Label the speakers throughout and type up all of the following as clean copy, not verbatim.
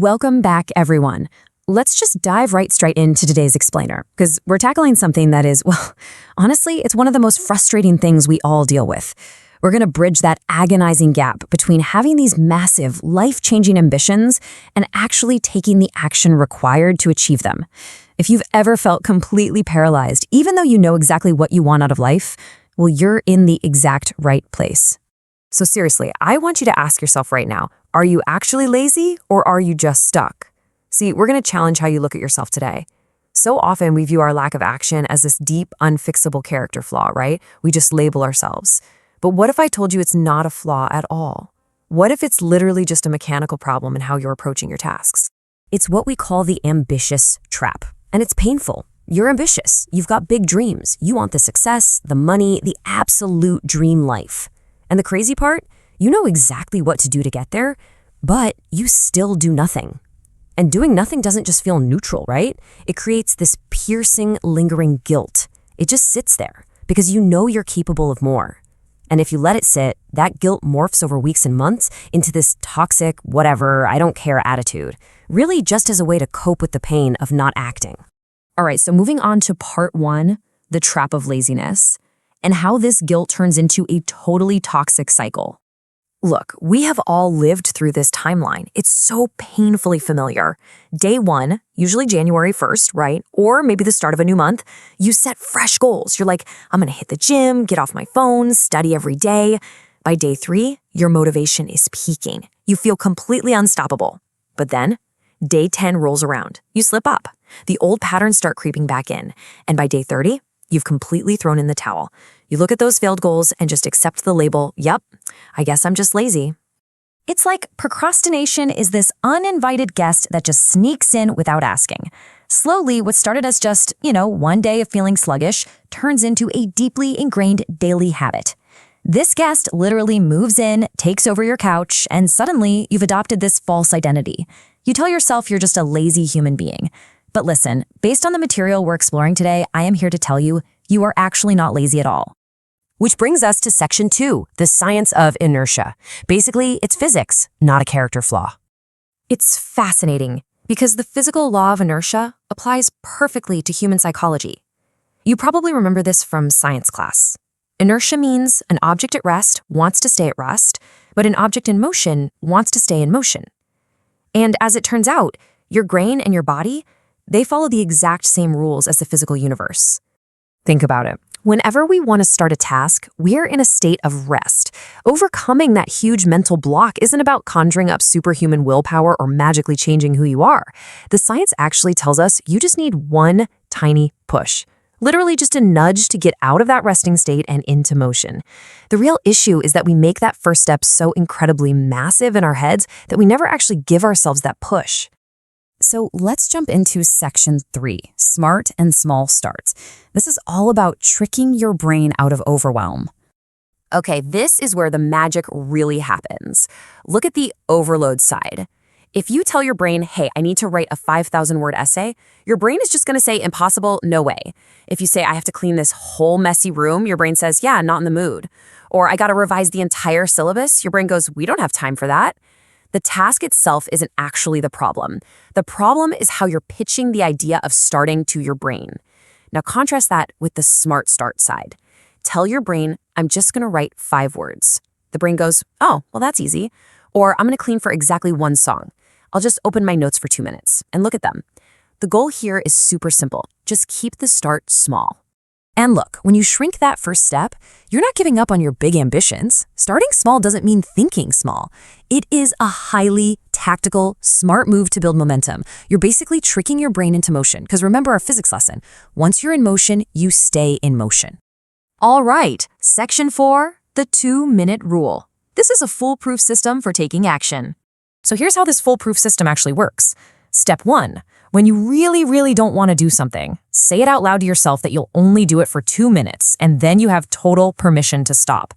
Speaker 1: Welcome back, everyone. Let's just dive right straight into today's explainer, because we're tackling something that is, well, honestly, it's one of the most frustrating things we all deal with. We're going to bridge that agonizing gap between having these massive, life-changing ambitions and actually taking the action required to achieve them. If you've ever felt completely paralyzed, even though you know exactly what you want out of life, well, you're in the exact right place. So seriously, I want you to ask yourself right now, are you actually lazy or are you just stuck? See, we're going to challenge how you look at yourself today. So often we view our lack of action as this deep, unfixable character flaw, right? We just label ourselves. But what if I told you it's not a flaw at all? What if it's literally just a mechanical problem in how you're approaching your tasks? It's what we call the ambitious trap, and it's painful. You're ambitious. You've got big dreams. You want the success, the money, the absolute dream life. And the crazy part? You know exactly what to do to get there, but you still do nothing. And doing nothing doesn't just feel neutral, right? It creates this piercing, lingering guilt. It just sits there because you know you're capable of more. And if you let it sit, that guilt morphs over weeks and months into this toxic, whatever, I don't care attitude, really just as a way to cope with the pain of not acting. All right, so moving on to part 1, the trap of laziness, and how this guilt turns into a totally toxic cycle. Look, we have all lived through this timeline. It's so painfully familiar. Day 1, usually January 1st, right? Or maybe the start of a new month, you set fresh goals. You're like, I'm gonna hit the gym, get off my phone, study every day. By day 3, your motivation is peaking. You feel completely unstoppable. But then, day 10 rolls around. You slip up. The old patterns start creeping back in. And by day 30, you've completely thrown in the towel. You look at those failed goals and just accept the label, yep, I guess I'm just lazy. It's like procrastination is this uninvited guest that just sneaks in without asking. Slowly, what started as just, one day of feeling sluggish turns into a deeply ingrained daily habit. This guest literally moves in, takes over your couch, and suddenly you've adopted this false identity. You tell yourself you're just a lazy human being. But listen, based on the material we're exploring today, I am here to tell you, you are actually not lazy at all. Which brings us to section 2, the science of inertia. Basically, it's physics, not a character flaw. It's fascinating because the physical law of inertia applies perfectly to human psychology. You probably remember this from science class. Inertia means an object at rest wants to stay at rest, but an object in motion wants to stay in motion. And as it turns out, your brain and your body, they follow the exact same rules as the physical universe. Think about it. Whenever we want to start a task, we're in a state of rest. Overcoming that huge mental block isn't about conjuring up superhuman willpower or magically changing who you are. The science actually tells us you just need one tiny push. Literally just a nudge to get out of that resting state and into motion. The real issue is that we make that first step so incredibly massive in our heads that we never actually give ourselves that push. So let's jump into section 3, smart and small starts. This is all about tricking your brain out of overwhelm. Okay, this is where the magic really happens. Look at the overload side. If you tell your brain, hey, I need to write a 5,000-word essay, your brain is just going to say, impossible, no way. If you say, I have to clean this whole messy room, your brain says, yeah, not in the mood. Or I got to revise the entire syllabus, your brain goes, we don't have time for that. The task itself isn't actually the problem. The problem is how you're pitching the idea of starting to your brain. Now contrast that with the smart start side. Tell your brain, I'm just going to write 5 words. The brain goes, oh, well, that's easy. Or I'm going to clean for exactly 1 song. I'll just open my notes for 2 minutes and look at them. The goal here is super simple. Just keep the start small. And look, when you shrink that first step, you're not giving up on your big ambitions. Starting small doesn't mean thinking small. It is a highly tactical, smart move to build momentum. You're basically tricking your brain into motion. Because remember our physics lesson, once you're in motion, you stay in motion. All right, section 4, the 2-minute rule. This is a foolproof system for taking action. So here's how this foolproof system actually works. Step 1, when you really don't want to do something, say it out loud to yourself that you'll only do it for 2 minutes, and then you have total permission to stop.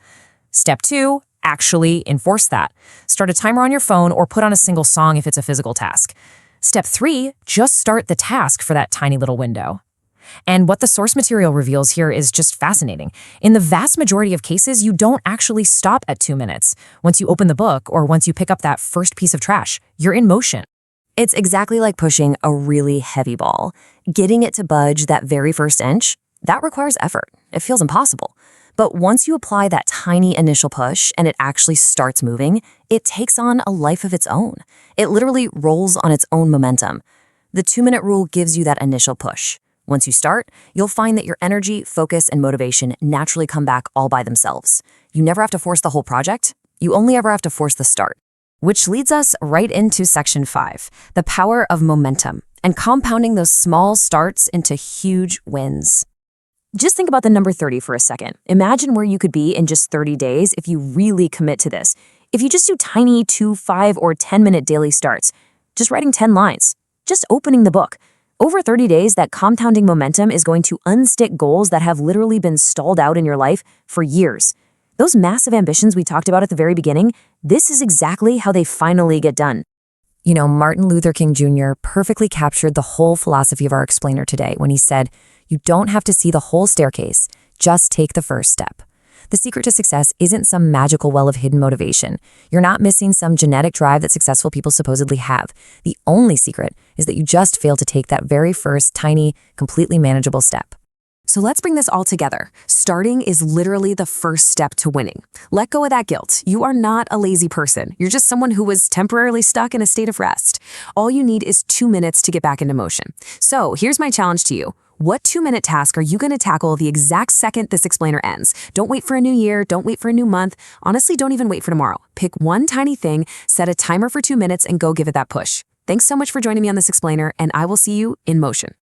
Speaker 1: Step 2, actually enforce that. Start a timer on your phone or put on a single song if it's a physical task. Step 3, just start the task for that tiny little window. And what the source material reveals here is just fascinating. In the vast majority of cases, you don't actually stop at 2 minutes. Once you open the book or once you pick up that first piece of trash, you're in motion. It's exactly like pushing a really heavy ball. Getting it to budge that very first inch, that requires effort. It feels impossible. But once you apply that tiny initial push and it actually starts moving, it takes on a life of its own. It literally rolls on its own momentum. The 2-minute rule gives you that initial push. Once you start, you'll find that your energy, focus, and motivation naturally come back all by themselves. You never have to force the whole project. You only ever have to force the start. Which leads us right into section 5, the power of momentum and compounding those small starts into huge wins. Just think about the number 30 for a second. Imagine where you could be in just 30 days if you really commit to this. If you just do tiny 2, 5, or 10-minute daily starts, just writing 10 lines, just opening the book. Over 30 days, that compounding momentum is going to unstick goals that have literally been stalled out in your life for years. Those massive ambitions we talked about at the very beginning, this is exactly how they finally get done. You know, Martin Luther King Jr. perfectly captured the whole philosophy of our explainer today when he said, "You don't have to see the whole staircase, just take the first step." The secret to success isn't some magical well of hidden motivation. You're not missing some genetic drive that successful people supposedly have. The only secret is that you just fail to take that very first, tiny, completely manageable step. So let's bring this all together. Starting is literally the first step to winning. Let go of that guilt. You are not a lazy person. You're just someone who was temporarily stuck in a state of rest. All you need is 2 minutes to get back into motion. So here's my challenge to you. What 2-minute task are you going to tackle the exact second this explainer ends? Don't wait for a new year. Don't wait for a new month. Honestly, don't even wait for tomorrow. Pick one tiny thing, set a timer for 2 minutes, and go give it that push. Thanks so much for joining me on this explainer, and I will see you in motion.